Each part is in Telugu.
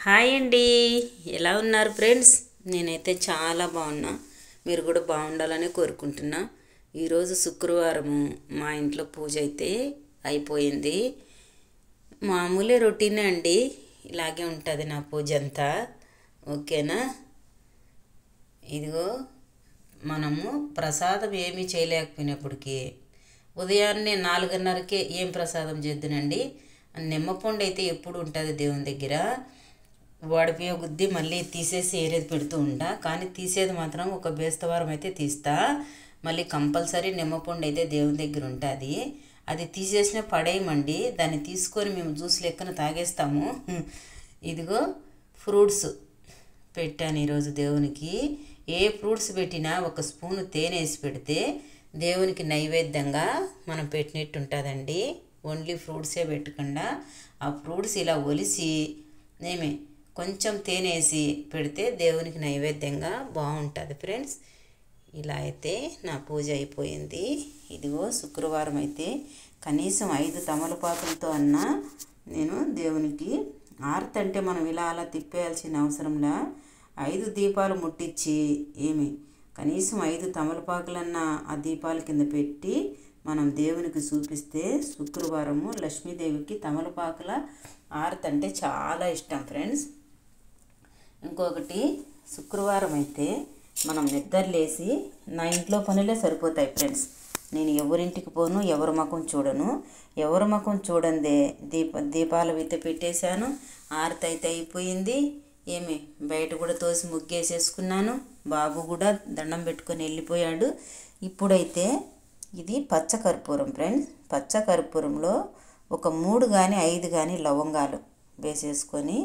హాయ్ అండి, ఎలా ఉన్నారు ఫ్రెండ్స్? నేనైతే చాలా బాగున్నా. మీరు కూడా బాగుండాలని కోరుకుంటున్నా. ఈరోజు శుక్రవారము మా ఇంట్లో పూజ అయితే అయిపోయింది. మామూలే రొటీనే అండి, ఇలాగే ఉంటుంది నా పూజ అంతా. ఓకేనా? ఇదిగో మనము ప్రసాదం ఏమీ చేయలేకపోయినప్పటికీ ఉదయాన్నే 4:30కే ఏం ప్రసాదం చేద్దునండి. నిమ్మపండు అయితే ఎప్పుడు ఉంటుంది దేవుని దగ్గర. వాడిపోయే గుద్ది మళ్ళీ తీసేసి ఏరేది పెడుతూ ఉంటా, కానీ తీసేది మాత్రం ఒక బేస్తవారం అయితే తీస్తా. మళ్ళీ కంపల్సరీ నిమ్మపండు అయితే దేవుని దగ్గర ఉంటుంది. అది తీసేసిన పడేయమండి, దాన్ని తీసుకొని మేము జ్యూస్ లెక్కన తాగేస్తాము. ఇదిగో ఫ్రూట్స్ పెట్టాను ఈరోజు దేవునికి. ఏ ఫ్రూట్స్ పెట్టినా ఒక స్పూను తేనె వేసి పెడితే దేవునికి నైవేద్యంగా మనం పెట్టినట్టు ఉంటుందండి. ఓన్లీ ఫ్రూట్సే పెట్టకుండా ఆ ఫ్రూట్స్ ఇలా ఒలిసి నేమే కొంచెం తేనె వేసి పెడితే దేవునికి నైవేద్యంగా బాగుంటుంది ఫ్రెండ్స్. ఇలా అయితే నా పూజ అయిపోయింది. ఇదిగో శుక్రవారం అయితే కనీసం 5 తమలపాకులతో అన్నా నేను దేవునికి ఆరతి అంటే మనం ఇలా అలా తిప్పేయాల్సిన అవసరంలా 5 దీపాలు ముట్టించి కనీసం 5 తమలపాకులన్నా ఆ దీపాల కింద పెట్టి మనం దేవునికి చూపిస్తే శుక్రవారము లక్ష్మీదేవికి తమలపాకుల ఆరతి అంటే చాలా ఇష్టం ఫ్రెండ్స్. ఇంకొకటి, శుక్రవారం అయితే మనం నిద్రలేసి నా ఇంట్లో పనులే సరిపోతాయి ఫ్రెండ్స్. నేను ఎవరింటికి పోను, ఎవరి ముఖం చూడను. ఎవరి ముఖం చూడందే దీపాలు అయితే పెట్టేశాను. ఆరతి అయితే అయిపోయింది. బయట కూడా తోసి ముగ్గేసేసుకున్నాను. బాబు కూడా దండం పెట్టుకొని వెళ్ళిపోయాడు. ఇప్పుడైతే ఇది పచ్చకర్పూరం ఫ్రెండ్స్. పచ్చకర్పూరంలో ఒక 3 కానీ 5 కానీ లవంగాలు వేసేసుకొని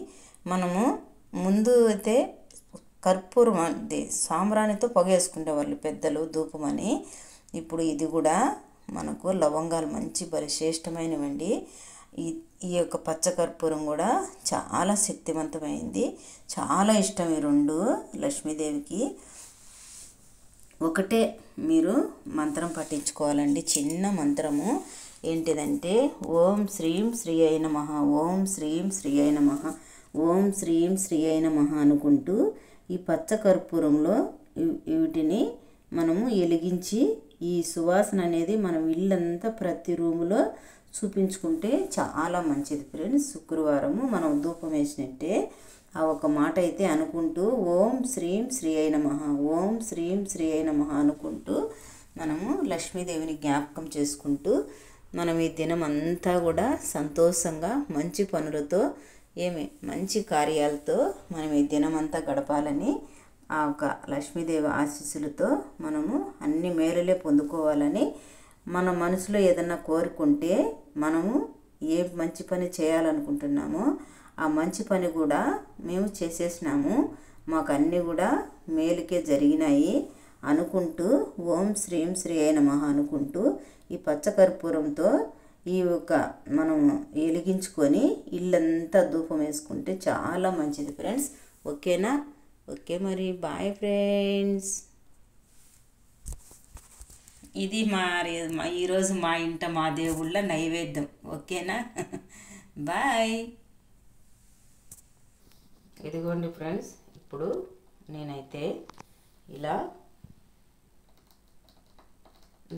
మనము ముందు అయితే కర్పూరం అంటే సాంబ్రాణితో పొగేసుకునేవాళ్ళు పెద్దలు ధూపమని. ఇప్పుడు ఇది కూడా మనకు లవంగాలు మంచి శ్రేష్టమైనవండి. ఈ యొక్క పచ్చకర్పూరం కూడా చాలా శక్తివంతమైంది. చాలా ఇష్టం ఈ 2 లక్ష్మీదేవికి. ఒకటే మీరు మంత్రం పఠించుకోవాలండి, చిన్న మంత్రము. ఏంటిదంటే ఓం శ్రీం శ్రీ అయి నమః, ఓం శ్రీం శ్రీ అయి నమః, ఓం శ్రీం శ్రీ అయి నమః అనుకుంటూ ఈ పచ్చకర్పూరంలో వీటిని మనము వెలిగించి ఈ సువాసన అనేది మనం ఇల్లంతా ప్రతి రూములో చూపించుకుంటే చాలా మంచిది ఫ్రెండ్స్. శుక్రవారము మనం ధూపం వేసినట్టే ఆ ఒక మాట అయితే అనుకుంటూ ఓం శ్రీం శ్రీ అయి నమః, ఓం శ్రీం శ్రీ అయి నమః అనుకుంటూ మనము లక్ష్మీదేవిని జ్ఞాపకం చేసుకుంటూ మనం ఈ దినం అంతా కూడా సంతోషంగా మంచి పనులతో మంచి కార్యాలతో మనం ఈ దినమంతా గడపాలని, ఆ ఒక లక్ష్మీదేవి ఆశీస్సులతో మనము అన్ని మేలులే పొందుకోవాలని మన మనసులో ఏదన్నా కోరుకుంటే మనము ఏ మంచి పని చేయాలనుకుంటున్నామో ఆ మంచి పని కూడా మేము చేసేసినాము, మాకు అన్నీ కూడా మేలుకే జరిగినాయి అనుకుంటూ ఓం శ్రీం శ్రీ అయి నమః అనుకుంటూ ఈ పచ్చకర్పూరంతో ఈ యొక్క మనం వెలిగించుకొని ఇల్లంతా ధూపం వేసుకుంటే చాలా మంచిది ఫ్రెండ్స్. ఓకేనా? ఓకే, మరి బాయ్ ఫ్రెండ్స్. ఇది ఈరోజు మా ఇంట మా దేవుళ్ళ నైవేద్యం. ఓకేనా? బాయ్. ఇదిగోండి ఫ్రెండ్స్, ఇప్పుడు నేనైతే ఇలా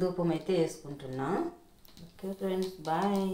ధూపం అయితే వేసుకుంటున్నా. Okay friends, bye.